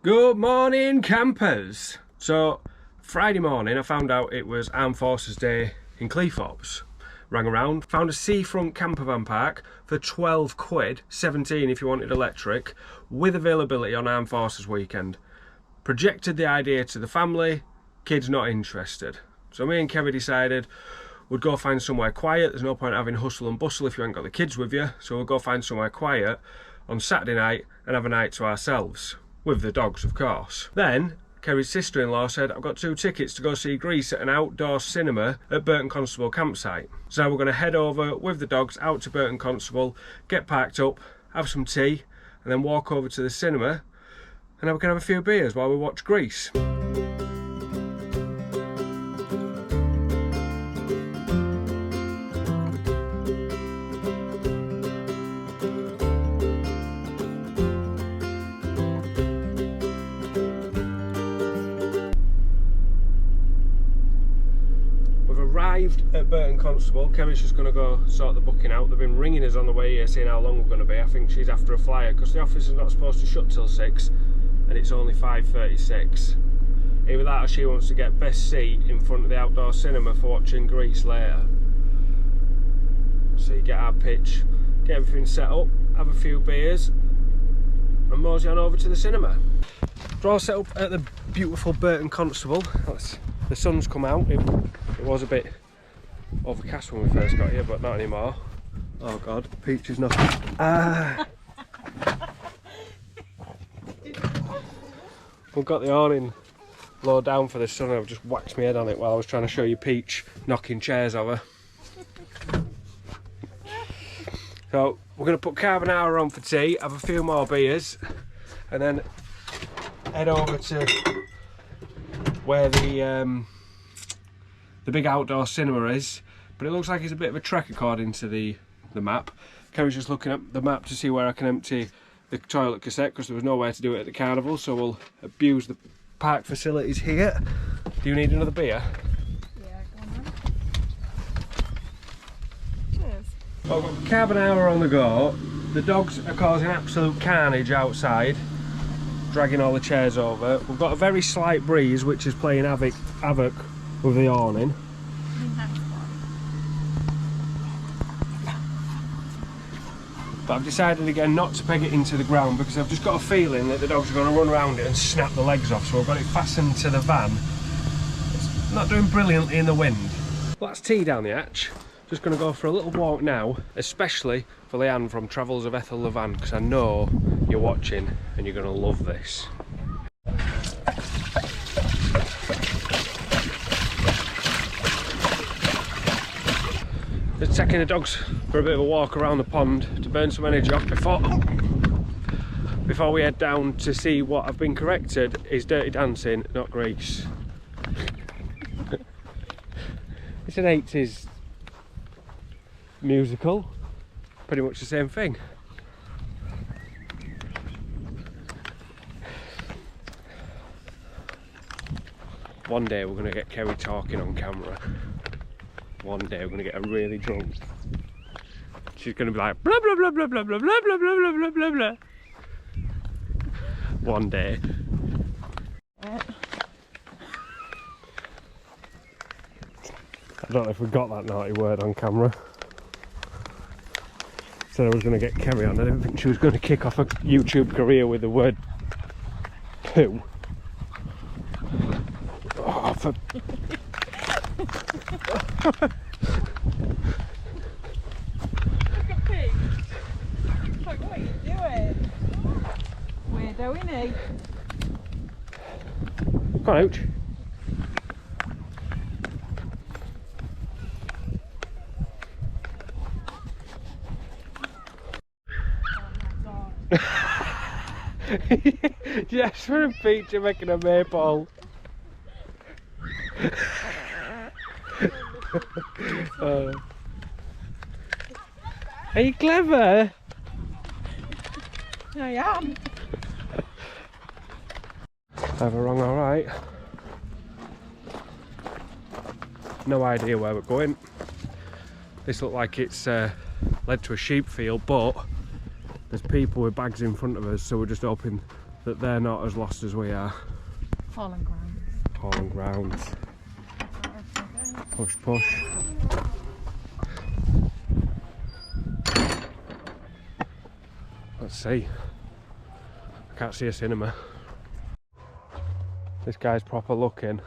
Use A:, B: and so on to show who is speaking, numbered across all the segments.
A: Good morning, campers. So Friday morning I found out it was Armed Forces Day in Cleethorpes. Rang around, found a seafront camper van park for 12 quid, 17 if you wanted electric, with availability on Armed Forces weekend. Projected the idea to the family, kids not interested. So me and Kerri decided we'd go find somewhere quiet. There's no point having hustle and bustle if you ain't got the kids with you, so we'll go find somewhere quiet on Saturday night and have a night to ourselves. With the dogs, of course. Then, Kerri's sister-in-law said, I've got 2 tickets to go see Grease at an outdoor cinema at Burton Constable campsite. So we're going to head over with the dogs out to Burton Constable, get parked up, have some tea, and then walk over to the cinema, and then we can have a few beers while we watch Grease. Arrived at Burton Constable. Kerri's just going to go sort the booking out. They've been ringing us on the way here saying how long we're going to be. I think she's after a flyer because the office is not supposed to shut till 6 and it's only 5:36. Either that or she wants to get best seat in front of the outdoor cinema for watching Grease later. So you get our pitch, get everything set up, have a few beers and mosey on over to the cinema. We're all set up at the beautiful Burton Constable. The sun's come out. It was a bit overcast when we first got here, but not anymore. Oh God, Peach is knocking. We've got the awning low down for the sun and I've just whacked my head on it while I was trying to show you Peach knocking chairs over. So we're going to put carbonara on for tea, have a few more beers, and then head over to where the big outdoor cinema is, but it looks like it's a bit of a trek according to the map. Kerri's just looking at the map to see where I can empty the toilet cassette because there was nowhere to do it at the carnival, so we'll abuse the park facilities here. Do you need another beer?
B: Yeah, go on then. Cheers.
A: Well, I've got carbonara on the go. The dogs are causing absolute carnage outside, dragging all the chairs over. We've got a very slight breeze which is playing havoc with the awning. But I've decided again not to peg it into the ground because I've just got a feeling that the dogs are going to run around it and snap the legs off, so I've got it fastened to the van. It's not doing brilliantly in the wind. Well, that's tea down the hatch. Just going to go for a little walk now, especially for Leanne from Travels of Ethel the Van, because I know you're watching and you're going to love this. Just taking the dogs for a bit of a walk around the pond to burn some energy off before we head down to see what I've been corrected is Dirty Dancing, not Grease. It's an 80s musical, pretty much the same thing. One day we're going to get Kerri talking on camera. One day we're going to get her really drunk. She's going to be like blah blah blah blah blah blah blah blah blah blah blah blah. One day. I don't know if we got that naughty word on camera. Said I was going to get Kerri on. I didn't think she was going to kick off a YouTube career with the word poo. Oh, for...
B: Look at Pete. Like, what are you doing? Weirdo, innit?
A: Come on, Ouch. Jasper and Peach are making a maypole. Are you clever?
B: I am.
A: Have a wrong, alright. No idea where we're going. This looks like it's led to a sheep field, but there's people with bags in front of us, so we're just hoping that they're not as lost as we are.
B: Fallen ground.
A: Fallen grounds. Push, push. Let's see. I can't see a cinema. This guy's proper looking.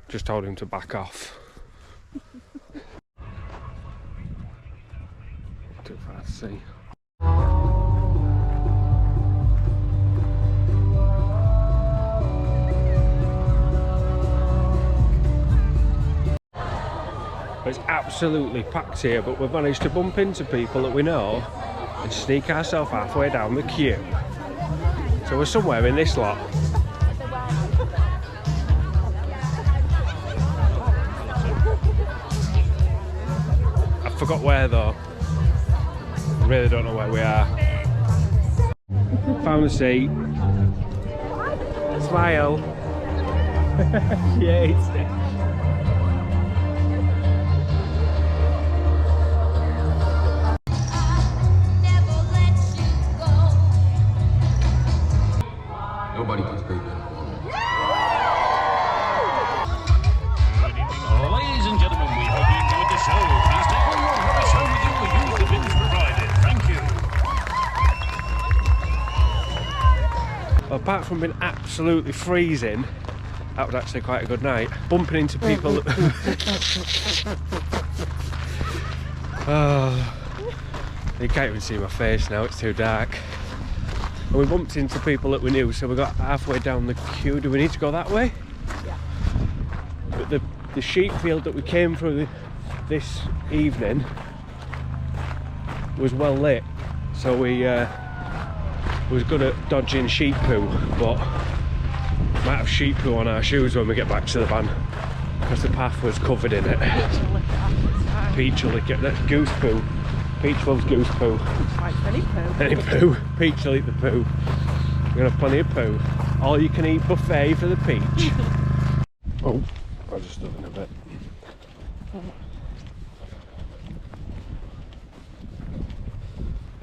A: Just told him to back off. Too far to see. It's absolutely packed here, but we've managed to bump into people that we know and sneak ourselves halfway down the queue. So we're somewhere in this lot. I forgot where though. I really don't know where we are. Found a seat. Smile. She hates it.
C: Nobody can speak it.
D: Ladies and gentlemen, we hope you enjoyed the show. Please take all your rubbish home with you or use the bins provided. Thank you.
A: Well, apart from being absolutely freezing, that was actually quite a good night. Bumping into people that... Oh, you can't even see my face now, it's too dark. And we bumped into people that we knew, so we got halfway down the queue. Do we need to go that way?
B: Yeah.
A: But the sheep field that we came through this evening was well lit, so we was good at dodging sheep poo, but might have sheep poo on our shoes when we get back to the van because the path was covered in it. Peach will lick it. That's goose poo. Peach loves goose poo.
B: Like any poo.
A: Any poo. Peach will eat the poo. We're gonna have plenty of poo. All you can eat buffet for the peach. Oh, I just stood in a bit.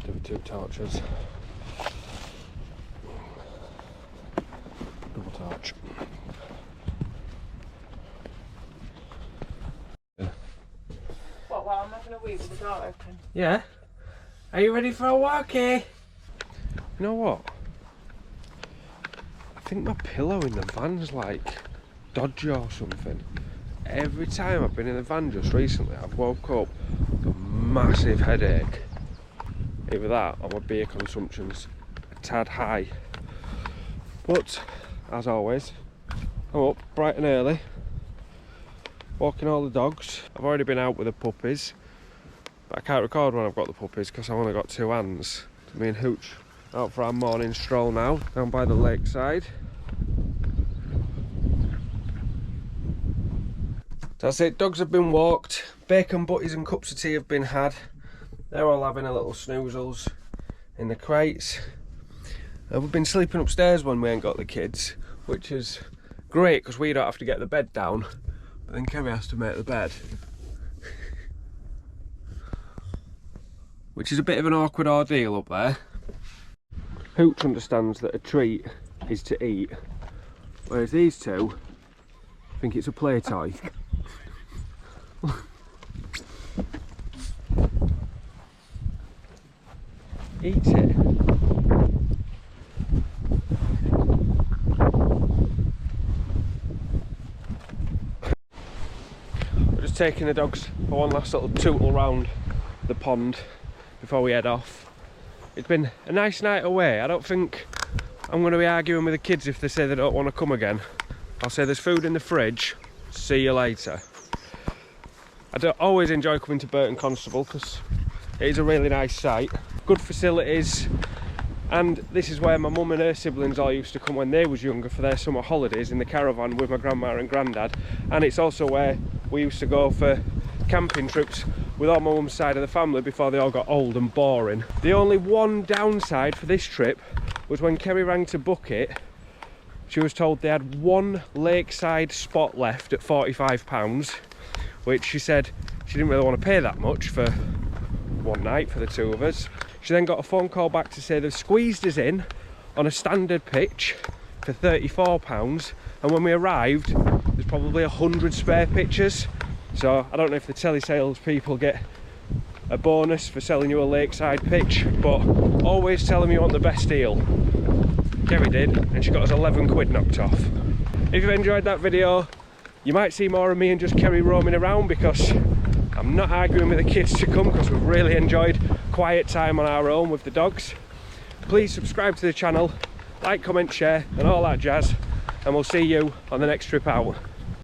A: Do 2 torches. Double torch.
B: What, while I'm having a wee with the door open?
A: Yeah. Are you ready for a walkie? You know what? I think my pillow in the van's like dodgy or something. Every time I've been in the van just recently, I've woke up with a massive headache. Either that or my beer consumption's a tad high. But, as always, I'm up bright and early, walking all the dogs. I've already been out with the puppies, but I can't record when I've got the puppies because I've only got 2 hands. So me and Hooch out for our morning stroll now, down by the lakeside. That's it, dogs have been walked, bacon butties and cups of tea have been had. They're all having a little snoozles in the crates. We've been sleeping upstairs when we ain't got the kids, which is great because we don't have to get the bed down, but then Kerri has to make the bed. Which is a bit of an awkward ordeal up there. Hooch understands that a treat is to eat, whereas these two think it's a play toy. Eat it. We're just taking the dogs for one last little tootle round the pond before we head off. It's been a nice night away. I don't think I'm going to be arguing with the kids if they say they don't want to come again. I'll say there's food in the fridge, see you later. I don't always enjoy coming to Burton Constable because it is a really nice site, good facilities, and this is where my mum and her siblings all used to come when they was younger for their summer holidays in the caravan with my grandma and granddad, and it's also where we used to go for camping trips with all my mum's side of the family before they all got old and boring. The only one downside for this trip was when Kerri rang to book it, she was told they had one lakeside spot left at £45, which she said she didn't really want to pay that much for one night for the two of us. She then got a phone call back to say they've squeezed us in on a standard pitch for £34, and when we arrived there's probably 100 spare pitches. So I don't know if the telesales people get a bonus for selling you a lakeside pitch, but always tell them you want the best deal. Kerri did, and she got us 11 quid knocked off. If you've enjoyed that video, you might see more of me and just Kerri roaming around, because I'm not arguing with the kids to come, because we've really enjoyed quiet time on our own with the dogs. Please subscribe to the channel, like, comment, share and all that jazz, and we'll see you on the next trip out.